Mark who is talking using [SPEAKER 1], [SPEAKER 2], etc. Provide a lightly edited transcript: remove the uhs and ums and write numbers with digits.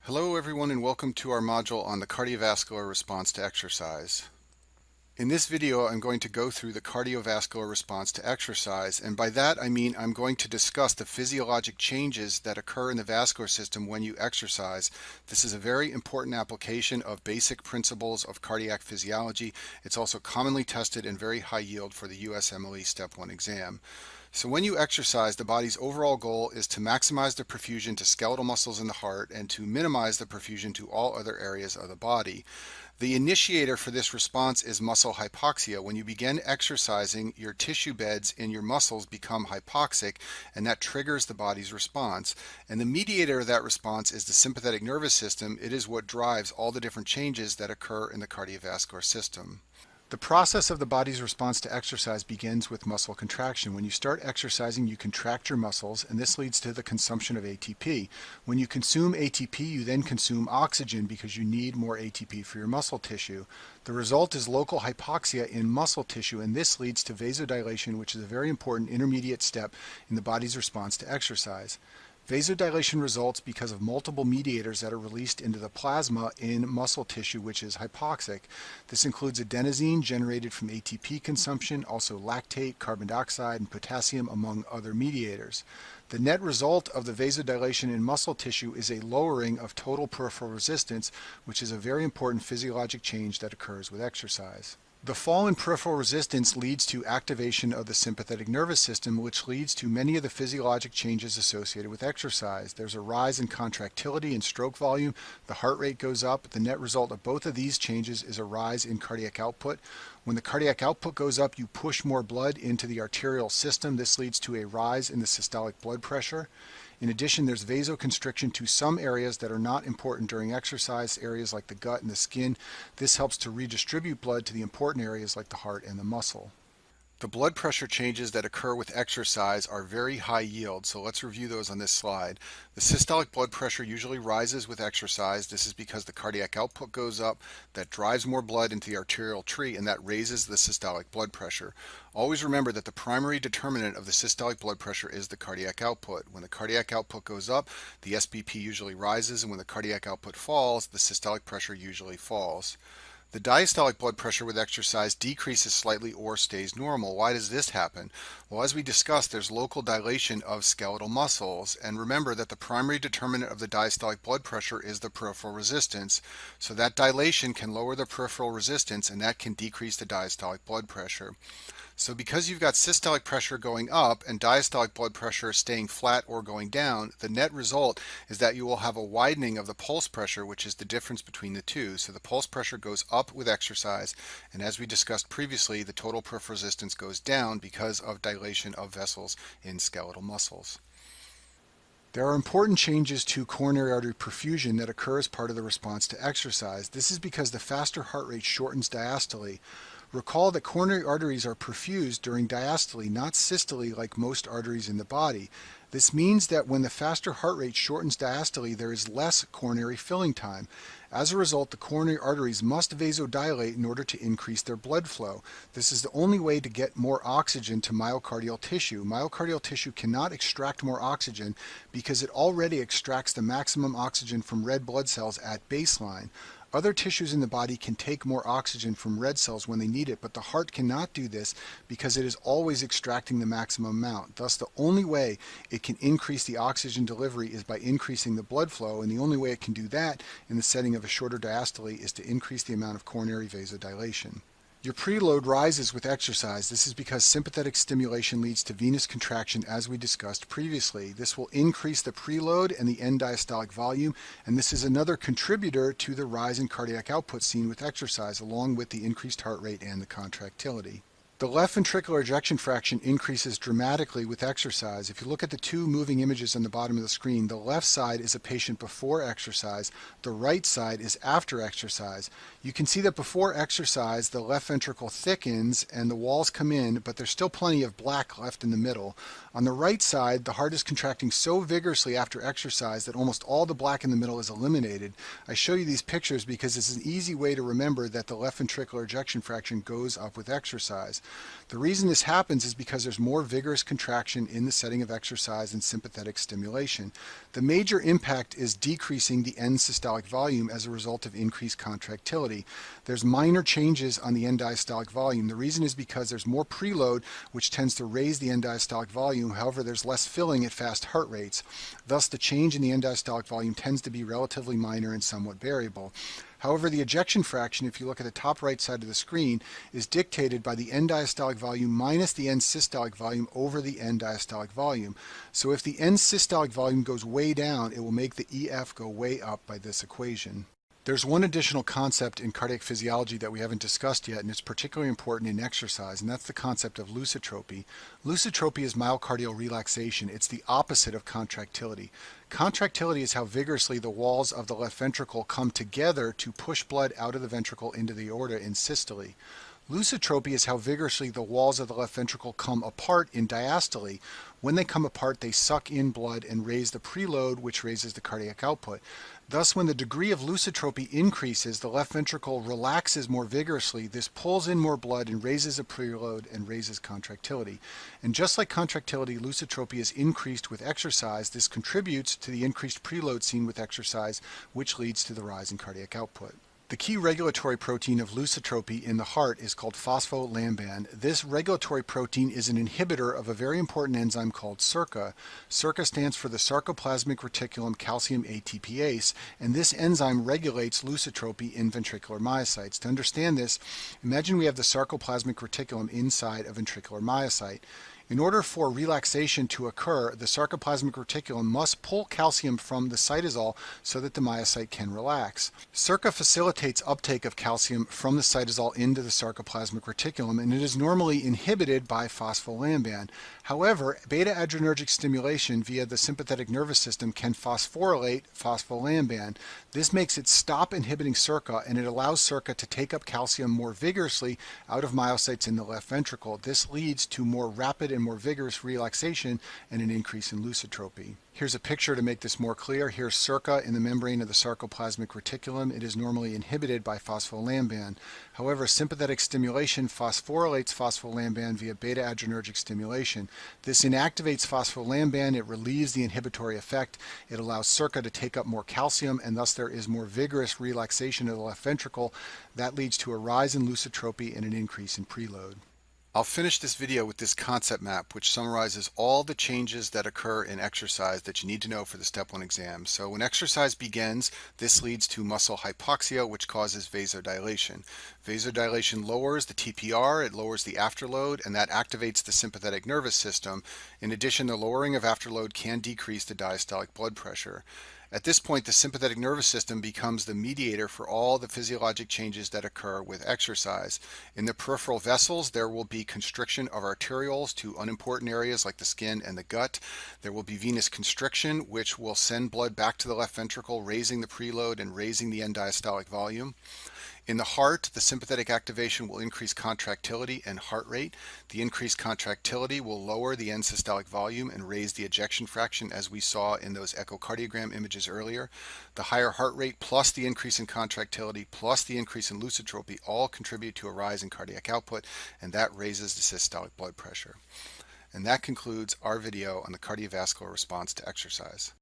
[SPEAKER 1] Hello everyone and welcome to our module on the cardiovascular response to exercise. In this video I'm going to go through the cardiovascular response to exercise, and by that I mean I'm going to discuss the physiologic changes that occur in the vascular system when you exercise. This is a very important application of basic principles of cardiac physiology. It's also commonly tested and very high yield for the USMLE Step 1 exam. So when you exercise, the body's overall goal is to maximize the perfusion to skeletal muscles in the heart and to minimize the perfusion to all other areas of the body. The initiator for this response is muscle hypoxia. When you begin exercising, your tissue beds in your muscles become hypoxic, and that triggers the body's response. And the mediator of that response is the sympathetic nervous system. It is what drives all the different changes that occur in the cardiovascular system. The process of the body's response to exercise begins with muscle contraction. When you start exercising, you contract your muscles, and this leads to the consumption of ATP. When you consume ATP, you then consume oxygen because you need more ATP for your muscle tissue. The result is local hypoxia in muscle tissue, and this leads to vasodilation, which is a very important intermediate step in the body's response to exercise. Vasodilation results because of multiple mediators that are released into the plasma in muscle tissue, which is hypoxic. This includes adenosine generated from ATP consumption, also lactate, carbon dioxide, and potassium, among other mediators. The net result of the vasodilation in muscle tissue is a lowering of total peripheral resistance, which is a very important physiologic change that occurs with exercise. The fall in peripheral resistance leads to activation of the sympathetic nervous system, which leads to many of the physiologic changes associated with exercise. There's a rise in contractility and stroke volume. The heart rate goes up. The net result of both of these changes is a rise in cardiac output. When the cardiac output goes up, you push more blood into the arterial system. This leads to a rise in the systolic blood pressure. In addition, there's vasoconstriction to some areas that are not important during exercise, areas like the gut and the skin. This helps to redistribute blood to the important areas like the heart and the muscle. The blood pressure changes that occur with exercise are very high yield, so let's review those on this slide. The systolic blood pressure usually rises with exercise. This is because the cardiac output goes up, that drives more blood into the arterial tree, and that raises the systolic blood pressure. Always remember that the primary determinant of the systolic blood pressure is the cardiac output. When the cardiac output goes up, the SBP usually rises, and when the cardiac output falls, the systolic pressure usually falls. The diastolic blood pressure with exercise decreases slightly or stays normal. Why does this happen? Well, as we discussed, there's local dilation of skeletal muscles, and remember that the primary determinant of the diastolic blood pressure is the peripheral resistance. So that dilation can lower the peripheral resistance, and that can decrease the diastolic blood pressure. So because you've got systolic pressure going up and diastolic blood pressure staying flat or going down, the net result is that you will have a widening of the pulse pressure, which is the difference between the two. So the pulse pressure goes up with exercise, and as we discussed previously, the total peripheral resistance goes down because of dilation of vessels in skeletal muscles. There are important changes to coronary artery perfusion that occur as part of the response to exercise. This is because the faster heart rate shortens diastole. Recall that coronary arteries are perfused during diastole, not systole like most arteries in the body. This means that when the faster heart rate shortens diastole, there is less coronary filling time. As a result, the coronary arteries must vasodilate in order to increase their blood flow. This is the only way to get more oxygen to myocardial tissue. Myocardial tissue cannot extract more oxygen because it already extracts the maximum oxygen from red blood cells at baseline. Other tissues in the body can take more oxygen from red cells when they need it, but the heart cannot do this because it is always extracting the maximum amount. Thus, the only way it can increase the oxygen delivery is by increasing the blood flow, and the only way it can do that in the setting of a shorter diastole is to increase the amount of coronary vasodilation. Your preload rises with exercise. This is because sympathetic stimulation leads to venous contraction, as we discussed previously. This will increase the preload and the end diastolic volume, and this is another contributor to the rise in cardiac output seen with exercise, along with the increased heart rate and the contractility. The left ventricular ejection fraction increases dramatically with exercise. If you look at the two moving images on the bottom of the screen, the left side is a patient before exercise, the right side is after exercise. You can see that before exercise, the left ventricle thickens and the walls come in, but there's still plenty of black left in the middle. On the right side, the heart is contracting so vigorously after exercise that almost all the black in the middle is eliminated. I show you these pictures because it's an easy way to remember that the left ventricular ejection fraction goes up with exercise. The reason this happens is because there's more vigorous contraction in the setting of exercise and sympathetic stimulation. The major impact is decreasing the end systolic volume as a result of increased contractility. There's minor changes on the end diastolic volume. The reason is because there's more preload, which tends to raise the end diastolic volume. However, there's less filling at fast heart rates. Thus, the change in the end diastolic volume tends to be relatively minor and somewhat variable. However, the ejection fraction, if you look at the top right side of the screen, is dictated by the end diastolic volume minus the end systolic volume over the end diastolic volume. So if the end systolic volume goes way down, it will make the EF go way up by this equation. There's one additional concept in cardiac physiology that we haven't discussed yet, and it's particularly important in exercise, and that's the concept of lucitropia. Lucitropia is myocardial relaxation. It's the opposite of contractility. Contractility is how vigorously the walls of the left ventricle come together to push blood out of the ventricle into the aorta in systole. Lucitropia is how vigorously the walls of the left ventricle come apart in diastole. When they come apart, they suck in blood and raise the preload, which raises the cardiac output. Thus, when the degree of lucitropia increases, the left ventricle relaxes more vigorously. This pulls in more blood and raises a preload and raises contractility. And just like contractility, lucitropia is increased with exercise. This contributes to the increased preload seen with exercise, which leads to the rise in cardiac output. The key regulatory protein of lucitropia in the heart is called phospholamban. This regulatory protein is an inhibitor of a very important enzyme called Circa. Circa stands for the sarcoplasmic reticulum calcium ATPase, and this enzyme regulates lucitropia in ventricular myocytes. To understand this, imagine we have the sarcoplasmic reticulum inside a ventricular myocyte. In order for relaxation to occur, the sarcoplasmic reticulum must pull calcium from the cytosol so that the myocyte can relax. Circa facilitates uptake of calcium from the cytosol into the sarcoplasmic reticulum, and it is normally inhibited by phospholamban. However, beta-adrenergic stimulation via the sympathetic nervous system can phosphorylate phospholamban. This makes it stop inhibiting Circa, and it allows Circa to take up calcium more vigorously out of myocytes in the left ventricle. This leads to more rapid and more vigorous relaxation and an increase in lucitropia. Here's a picture to make this more clear. Here's Circa in the membrane of the sarcoplasmic reticulum. It is normally inhibited by phospholamban. However, sympathetic stimulation phosphorylates phospholamban via beta-adrenergic stimulation. This inactivates phospholamban. It relieves the inhibitory effect. It allows Circa to take up more calcium, and thus there is more vigorous relaxation of the left ventricle. That leads to a rise in lucitropia and an increase in preload. I'll finish this video with this concept map, which summarizes all the changes that occur in exercise that you need to know for the Step 1 exam. So when exercise begins, this leads to muscle hypoxia, which causes vasodilation. Vasodilation lowers the TPR, it lowers the afterload, and that activates the sympathetic nervous system. In addition, the lowering of afterload can decrease the diastolic blood pressure. At this point, the sympathetic nervous system becomes the mediator for all the physiologic changes that occur with exercise. In the peripheral vessels, there will be constriction of arterioles to unimportant areas like the skin and the gut. There will be venous constriction, which will send blood back to the left ventricle, raising the preload and raising the end diastolic volume. In the heart, the sympathetic activation will increase contractility and heart rate. The increased contractility will lower the end systolic volume and raise the ejection fraction, as we saw in those echocardiogram images earlier. The higher heart rate plus the increase in contractility plus the increase in lucitropia all contribute to a rise in cardiac output, and that raises the systolic blood pressure. And that concludes our video on the cardiovascular response to exercise.